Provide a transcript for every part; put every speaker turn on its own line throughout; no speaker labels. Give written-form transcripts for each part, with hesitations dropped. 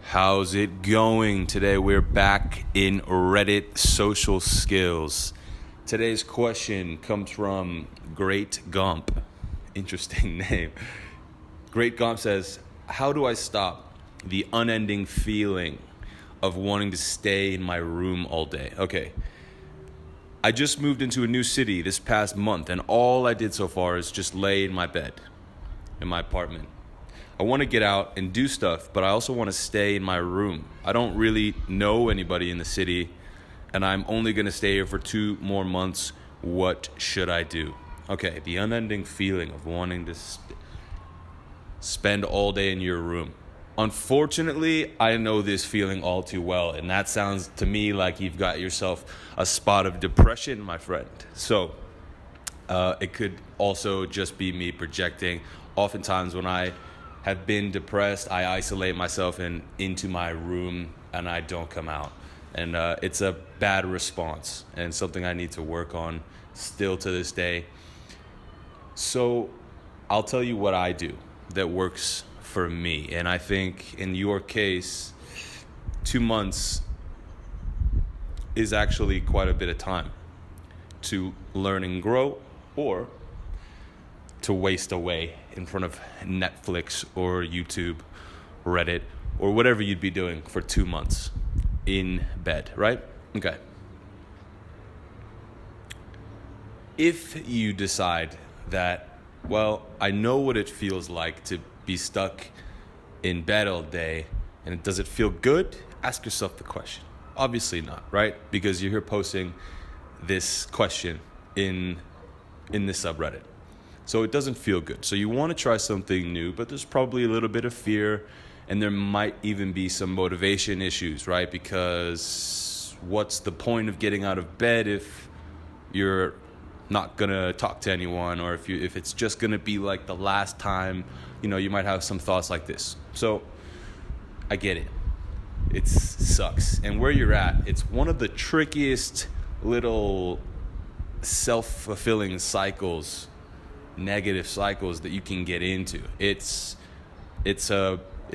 How's it going? Today we're back in Reddit social skills. Today's question comes from Great Gump. Interesting name. Great Gump says, how do I stop the unending feeling of wanting to stay in my room all day? Okay. I just moved into a new city this past month, and all I did so far is just lay in my bed in my apartment. I want to get out and do stuff, but I also want to stay in my room. I don't really know anybody in the city, and I'm only going to stay here for 2 more months. What should I do? Okay, the unending feeling of wanting to spend all day in your room. Unfortunately, I know this feeling all too well, and that sounds to me like you've got yourself a spot of depression, my friend. So it could also just be me projecting. Oftentimes when I have been depressed, I isolate myself into my room and I don't come out. And it's a bad response and something I need to work on still to this day. So I'll tell you what I do that works for me. And I think in your case, 2 months is actually quite a bit of time to learn and grow, or to waste away in front of Netflix or YouTube, Reddit, or whatever you'd be doing for 2 months in bed, right? Okay. If you decide that, well, I know what it feels like to be stuck in bed all day, and does it feel good? Ask yourself the question. Obviously not, right? Because you're here posting this question in the subreddit. So it doesn't feel good. So you want to try something new, but there's probably a little bit of fear, and there might even be some motivation issues, right? Because what's the point of getting out of bed if you're not going to talk to anyone, or if it's just going to be like the last time, you might have some thoughts like this. So I get it. It sucks. And where you're at, it's one of the trickiest little self-fulfilling cycles, negative cycles that you can get into. It's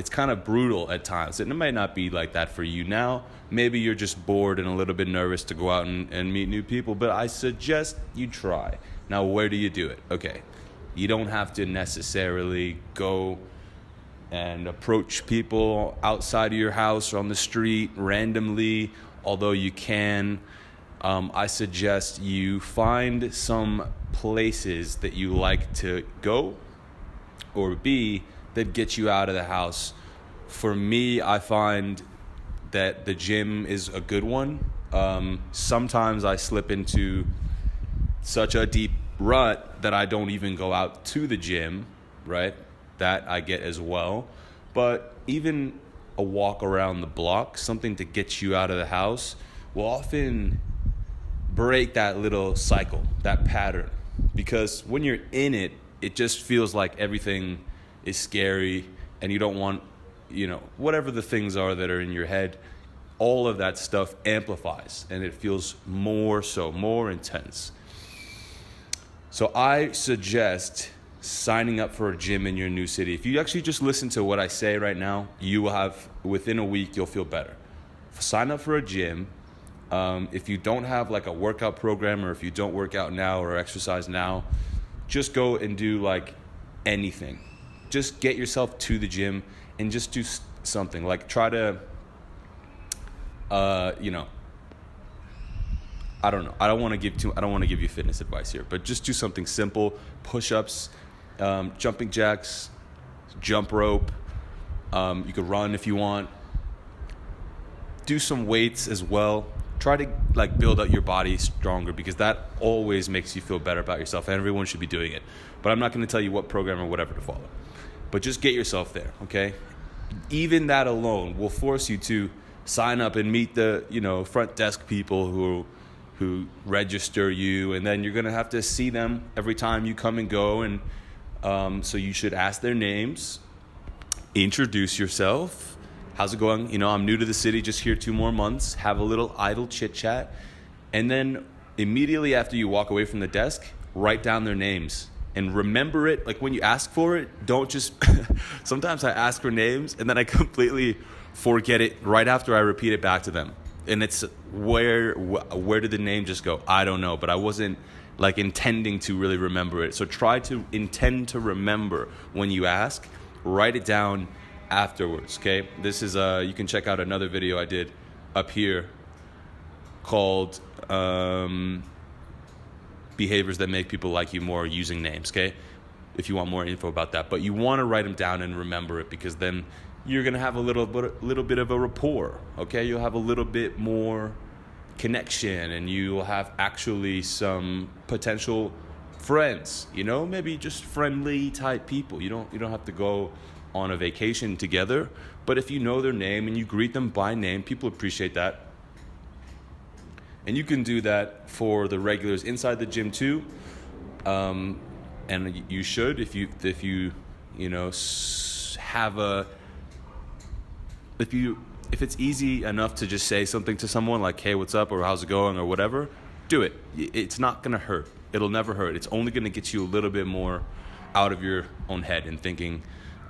kind of brutal at times, and it might not be like that for you now. Maybe you're just bored and a little bit nervous to go out and meet new people, but I suggest you try. Now, where do you do it? Okay, you don't have to necessarily go and approach people outside of your house or on the street randomly, although you can. I suggest you find some places that you like to go or be that get you out of the house. For me, I find that the gym is a good one. Sometimes I slip into such a deep rut that I don't even go out to the gym, right? That I get as well. But even a walk around the block, something to get you out of the house, will often break that little cycle, that pattern. Because when you're in it, it just feels like everything is scary, and you don't want, whatever the things are that are in your head, all of that stuff amplifies, and it feels more intense. So I suggest signing up for a gym in your new city. If you actually just listen to what I say right now, you will have, within a week, you'll feel better. Sign up for a gym. If you don't have like a workout program, or if you don't work out now or exercise now, just go and do like anything. Just get yourself to the gym and just do something. Like try to, I don't know. I don't want to give you fitness advice here, but just do something simple: push-ups, jumping jacks, jump rope. You could run if you want. Do some weights as well. Try to build out your body stronger, because that always makes you feel better about yourself, and everyone should be doing it. But I'm not going to tell you what program or whatever to follow. But just get yourself there, okay? Even that alone will force you to sign up and meet the, front desk people who register you, and then you're going to have to see them every time you come and go, and so you should ask their names, introduce yourself. How's it going? I'm new to the city, just here 2 more months. Have a little idle chit chat. And then immediately after you walk away from the desk, write down their names and remember it. Like when you ask for it, don't just, sometimes I ask for names and then I completely forget it right after I repeat it back to them. And it's where did the name just go? I don't know, but I wasn't like intending to really remember it. So try to intend to remember when you ask. Write it down afterwards, okay? This is you can check out another video I did up here called behaviors that make people like you more using names, okay? If you want more info about that. But you want to write them down and remember it, because then you're going to have a little bit of a rapport, okay? You'll have a little bit more connection, and you'll have actually some potential friends, you know, maybe just friendly type people. You don't have to go on a vacation together, but if you know their name and you greet them by name, people appreciate that. And you can do that for the regulars inside the gym too. And you should, if you know, have a, if it's easy enough to just say something to someone like, hey, what's up, or how's it going, or whatever, do it. It's not gonna hurt. It'll never hurt. It's only gonna get you a little bit more out of your own head and thinking,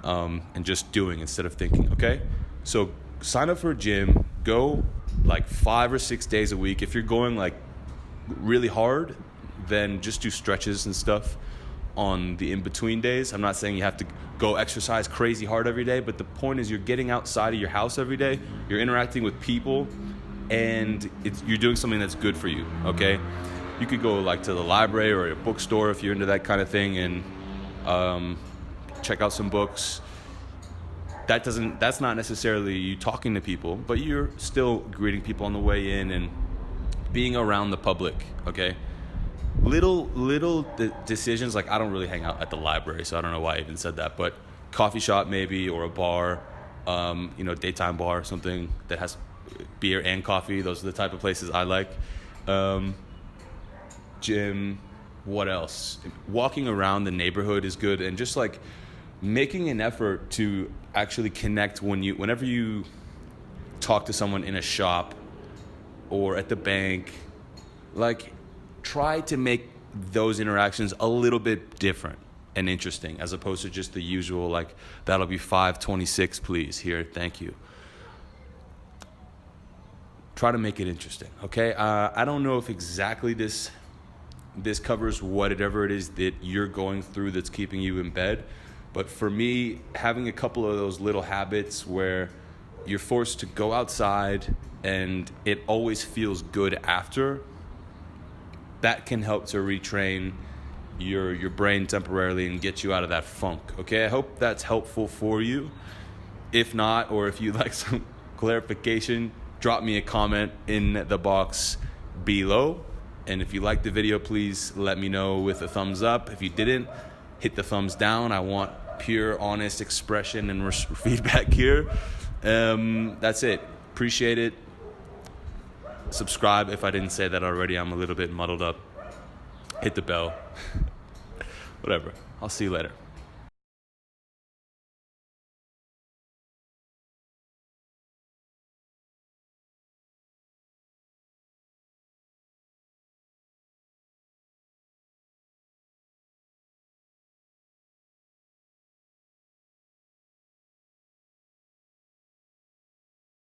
and just doing instead of thinking, okay? So sign up for a gym, go like 5 or 6 days a week. If you're going like really hard, then just do stretches and stuff on the in-between days. I'm not saying you have to go exercise crazy hard every day, but the point is you're getting outside of your house every day, you're interacting with people, and you're doing something that's good for you, okay? You could go like to the library or a bookstore if you're into that kind of thing, and check out some books. That's not necessarily you talking to people, but you're still greeting people on the way in and being around the public, okay? Little decisions, like I don't really hang out at the library, so I don't know why I even said that, but coffee shop maybe, or a bar, you know, daytime bar or something that has beer and coffee. Those are the type of places I like. Gym, what else? Walking around the neighborhood is good, and just like making an effort to actually connect whenever you talk to someone in a shop or at the bank, like try to make those interactions a little bit different and interesting, as opposed to just the usual, like, that'll be $5.26 please, here, thank you. Try to make it interesting, okay? I don't know if exactly this covers whatever it is that you're going through that's keeping you in bed, but for me, having a couple of those little habits where you're forced to go outside and it always feels good after, that can help to retrain your brain temporarily and get you out of that funk, okay? I hope that's helpful for you. If not, or if you'd like some clarification, drop me a comment in the box below. And if you liked the video, please let me know with a thumbs up. If you didn't, hit the thumbs down. I want pure, honest expression and feedback here. That's it. Appreciate it. Subscribe if I didn't say that already. I'm a little bit muddled up. Hit the bell. Whatever. I'll see you later.